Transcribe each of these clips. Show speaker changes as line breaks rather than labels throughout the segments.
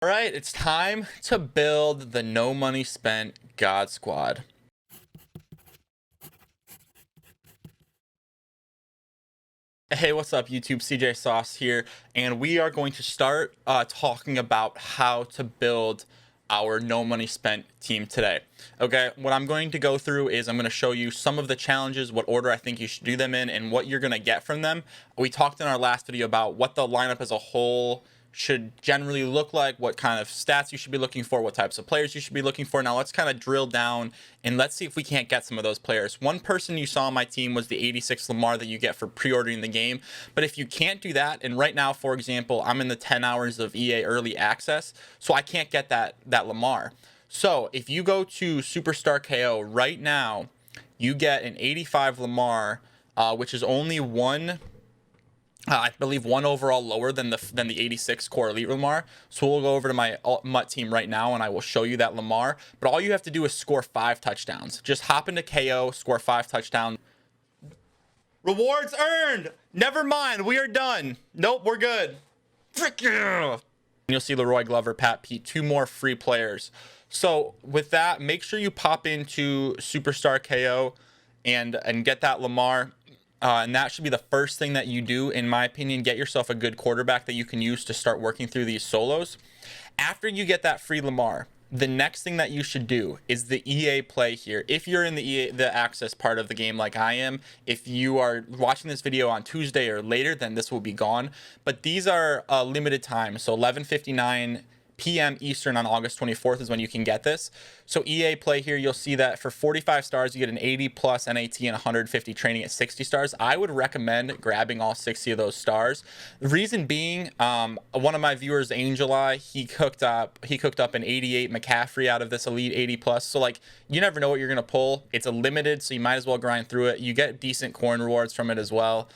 All right, it's time to build the no money spent God Squad. Hey, what's up, YouTube? CJ Sauce here, and we are going to start talking about how to build our no money spent team today. Okay, what I'm going to go through is I'm going to show you some of the challenges, what order I think you should do them in, and what you're going to get from them. We talked in our last video about what the lineup as a whole should generally look like, what kind of stats you should be looking for, what types of players you should be looking for. Now let's kind of drill down and let's see if we can't get some of those players. One person you saw on my team was the 86 Lamar that you get for pre-ordering the game. But if you can't do that, and right now, for example, I'm in the 10 hours of EA early access, so I can't get that Lamar. So if you go to Superstar KO right now, you get an 85 Lamar, which is only one, I believe, one overall lower than the 86 core elite Lamar. So we'll go over to my MUT team right now and I will show you that Lamar. But all you have to do is score 5 touchdowns. Just hop into KO, score 5 touchdowns. Rewards earned. Never mind, we are done. Nope, we're good. Frick yeah. You'll see Leroy Glover, Pat Pete, 2 more free players. So with that, make sure you pop into Superstar KO and get that Lamar. And that should be the first thing that you do, in my opinion. Get yourself a good quarterback that you can use to start working through these solos. After you get that free Lamar, the next thing that you should do is the EA play here. If you're in the access part of the game like I am, if you are watching this video on Tuesday or later, then this will be gone. But these are limited time, so 11:59 p.m. Eastern on August 24th is when you can get this. So EA play here, you'll see that for 45 stars, you get an 80 plus NAT and 150 training at 60 stars. I would recommend grabbing all 60 of those stars. The reason being, one of my viewers, Angel Eye, he cooked up an 88 McCaffrey out of this elite 80 plus. So like, you never know what you're going to pull. It's a limited, so you might as well grind through it. You get decent coin rewards from it as well.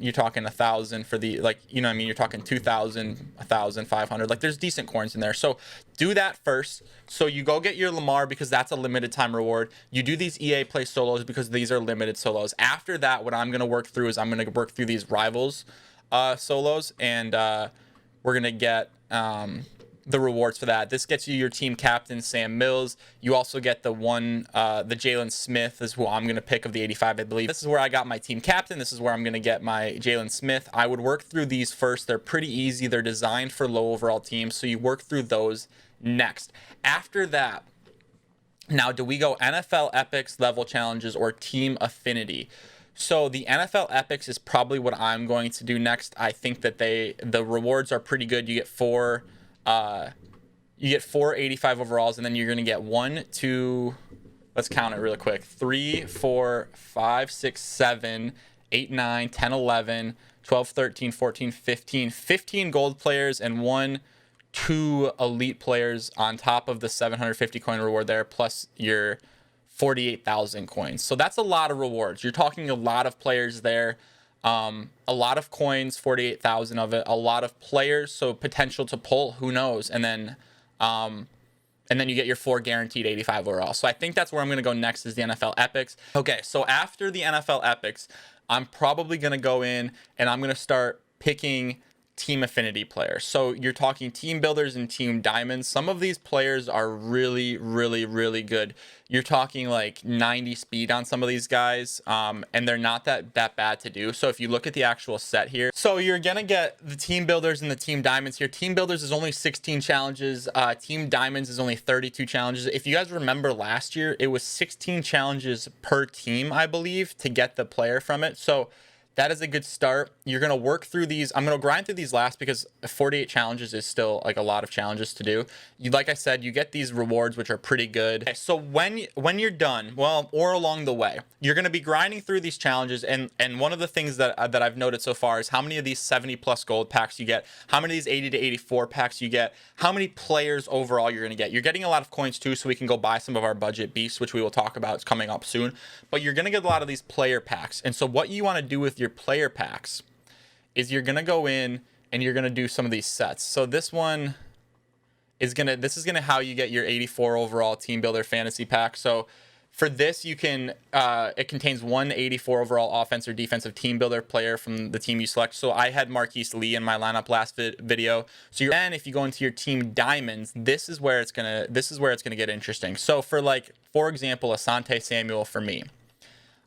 You're talking 1,000 for the, like, you know what I mean? You're talking 2,000, 1,500. Like, there's decent coins in there. So do that first. So you go get your Lamar because that's a limited time reward. You do these EA play solos because these are limited solos. After that, what I'm going to work through is I'm going to work through these rivals solos, and we're going to get the rewards for that. This gets you your team captain, Sam Mills. You also get the Jalen Smith is who I'm going to pick of the 85, I believe. This is where I got my team captain. This is where I'm going to get my Jalen Smith. I would work through these first. They're pretty easy. They're designed for low overall teams, so you work through those next. After that, now, do we go NFL Epics level challenges or team affinity? So the NFL Epics is probably what I'm going to do next. I think that the rewards are pretty good. You get 4 85 overalls, and then you're going to get 1, 2, let's count it really quick, 3, 4, 5, 6, 7, 8, 9, 10, 11, 12, 13, 14, 15 gold players, and 2 elite players on top of the 750 coin reward there, plus your 48,000 coins. So that's a lot of rewards. You're talking a lot of players there. A lot of coins, 48,000 of it, a lot of players, so potential to pull, who knows, and then you get your 4 guaranteed 85 overall. So I think that's where I'm going to go next, is the NFL Epics. Okay, so after the NFL Epics, I'm probably going to go in and I'm going to start picking team affinity players. So you're talking team builders and team diamonds. Some of these players are really, really, really good. You're talking like 90 speed on some of these guys, and they're not that bad to do. So if you look at the actual set here, so you're gonna get the team builders and the team diamonds here. Team builders is only 16 challenges. Team diamonds is only 32 challenges. If you guys remember last year, it was 16 challenges per team, I believe, to get the player from it. So that is a good start. You're going to work through these. I'm going to grind through these last because 48 challenges is still like a lot of challenges to do. Like I said, you get these rewards, which are pretty good. Okay, so when you're done, well, or along the way, you're going to be grinding through these challenges. And one of the things that I've noted so far is how many of these 70 plus gold packs you get, how many of these 80 to 84 packs you get, how many players overall you're going to get. You're getting a lot of coins too, so we can go buy some of our budget beasts, which we will talk about. It's coming up soon. But you're going to get a lot of these player packs. And so what you want to do with your player packs is you're going to go in and you're going to do some of these sets. So this one is this is how you get your 84 overall team builder fantasy pack. So For this, you can it contains 184 overall offense or defensive team builder player from the team you select. So I had Marquise Lee in my lineup last video. So then if you go into your team diamonds, this is where it's gonna get interesting. So for example, Asante Samuel for me.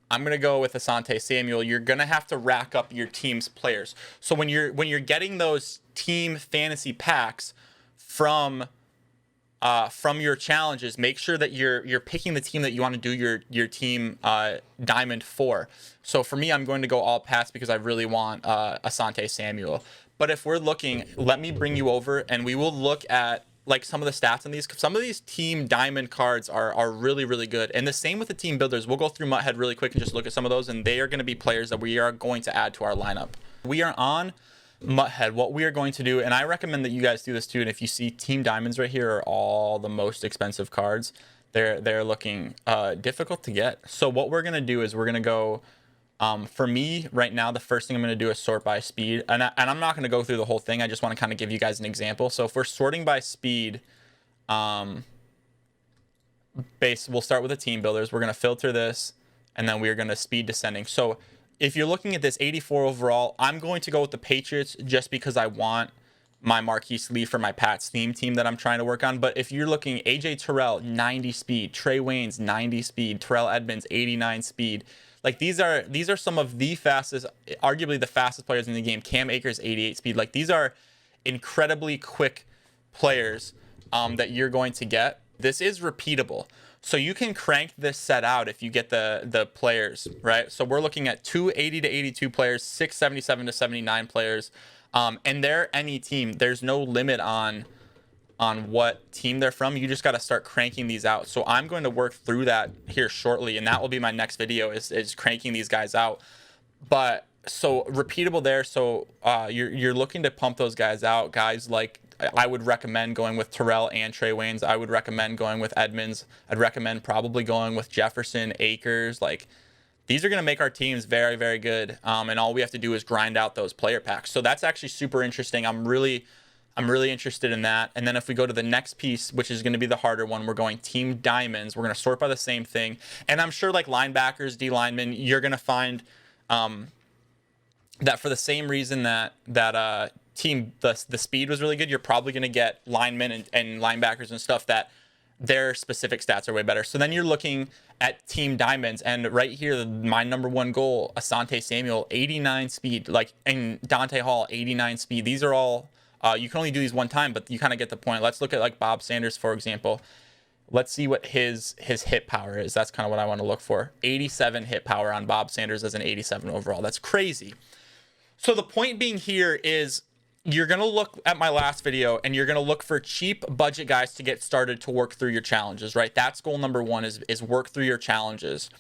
I'm gonna go with Asante Samuel. You're gonna have to rack up your team's players. So when you're getting those team fantasy packs from your challenges, make sure that you're picking the team that you want to do your team diamond for. So for me, I'm going to go all Pats because I really want Asante Samuel. But if we're looking, let me bring you over and we will look at like some of the stats on these. Some of these team diamond cards are really, really good. And the same with the team builders. We'll go through Mutthead really quick and just look at some of those, and they are going to be players that we are going to add to our lineup. We are on Mutthead. What we are going to do, and I recommend that you guys do this too, and if you see team diamonds right here are all the most expensive cards. They're looking difficult to get. So what we're going to do is we're going to go, for me right now, the first thing I'm going to do is sort by speed, and I'm not going to go through the whole thing. I just want to kind of give you guys an example. So if we're sorting by speed, we'll start with the team builders. We're going to filter this, and then we're going to speed descending. So if you're looking at this 84 overall, I'm going to go with the Patriots just because I want my Marquise Lee for my Pats theme team that I'm trying to work on. But if you're looking, AJ Terrell, 90 speed, Trey Waynes, 90 speed, Terrell Edmonds, 89 speed. Like these are some of the fastest, arguably the fastest players in the game. Cam Akers, 88 speed. Like these are incredibly quick players that you're going to get. This is repeatable. So you can crank this set out if you get the players, right? So we're looking at 280 to 82 players, 677 to 79 players, and they're any team. There's no limit on what team they're from. You just got to start cranking these out. So I'm going to work through that here shortly, and that will be my next video is cranking these guys out. But so repeatable there. So you're looking to pump those guys out. Guys like, I would recommend going with Terrell and Trey Waynes. I would recommend going with Edmonds. I'd recommend probably going with Jefferson, Akers. Like these are going to make our teams very, very good. And all we have to do is grind out those player packs. So that's actually super interesting. I'm really interested in that. And then if we go to the next piece, which is going to be the harder one, we're going team diamonds. We're going to sort by the same thing. And I'm sure like linebackers, D linemen, you're going to find that for the same reason that the speed was really good, you're probably going to get linemen and linebackers and stuff that their specific stats are way better. So then you're looking at team diamonds, and right here, my number one goal, Asante Samuel, 89 speed, like, and Dante Hall, 89 speed. These are all, you can only do these one time, but you kind of get the point. Let's look at like Bob Sanders, for example. Let's see what his hit power is. That's kind of what I want to look for. 87 hit power on Bob Sanders as an 87 overall. That's crazy. So the point being here is you're going to look at my last video and you're going to look for cheap budget guys to get started to work through your challenges, right? That's goal number one is work through your challenges.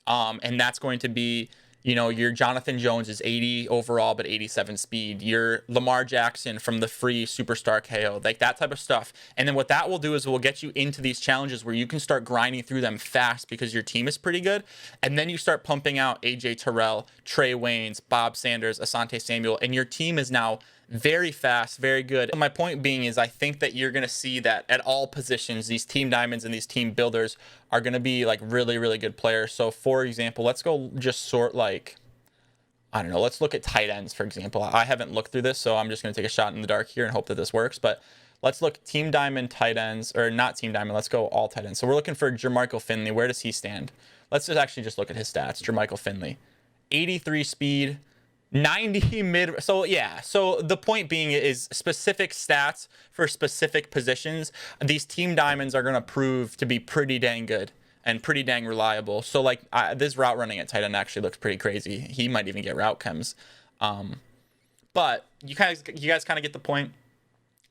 And that's going to be, you know, your Jonathan Jones is 80 overall, but 87 speed. Your Lamar Jackson from the free superstar KO, like that type of stuff. And then what that will do is we'll get you into these challenges where you can start grinding through them fast because your team is pretty good. And then you start pumping out AJ Terrell, Trey Waynes, Bob Sanders, Asante Samuel, and your team is now very fast, very good. My point being is I think that you're going to see that at all positions, these team diamonds and these team builders are going to be like really, really good players. So for example, let's go just sort like, I don't know, let's look at tight ends, for example. I haven't looked through this, so I'm just going to take a shot in the dark here and hope that this works. But let's look team diamond tight ends, or not team diamond, let's go all tight ends. So we're looking for Jermichael Finley. Where does he stand? Let's just actually just look at his stats. Jermichael Finley, 83 speed, 90 mid. So yeah, so the point being is specific stats for specific positions. These team diamonds are going to prove to be pretty dang good and pretty dang reliable. So like this route running at tight end actually looks pretty crazy. He might even get route chems. But you guys kind of get the point.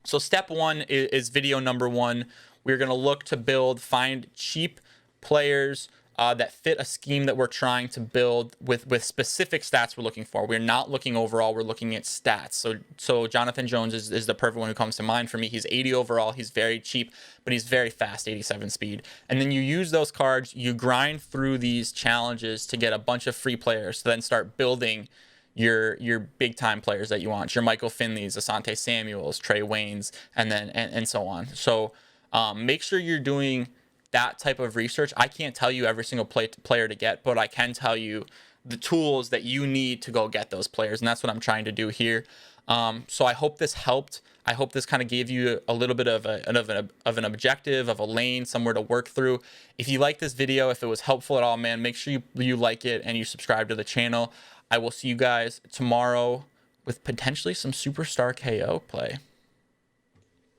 So step one is video number one. We're going to look to find cheap players that fit a scheme that we're trying to build with specific stats we're looking for. We're not looking overall, we're looking at stats. So Jonathan Jones is the perfect one who comes to mind for me. He's 80 overall, he's very cheap, but he's very fast, 87 speed. And then you use those cards, you grind through these challenges to get a bunch of free players to then start building your big time players that you want. Your Michael Finleys, Asante Samuels, Trey Waynes, and so on. So make sure you're doing that type of research. I can't tell you every single player to get, but I can tell you the tools that you need to go get those players, and that's what I'm trying to do here. So I hope this helped. I hope this kind of gave you a little bit of an objective, of a lane, somewhere to work through. If you like this video, if it was helpful at all, man, make sure you like it and you subscribe to the channel. I will see you guys tomorrow with potentially some superstar KO play.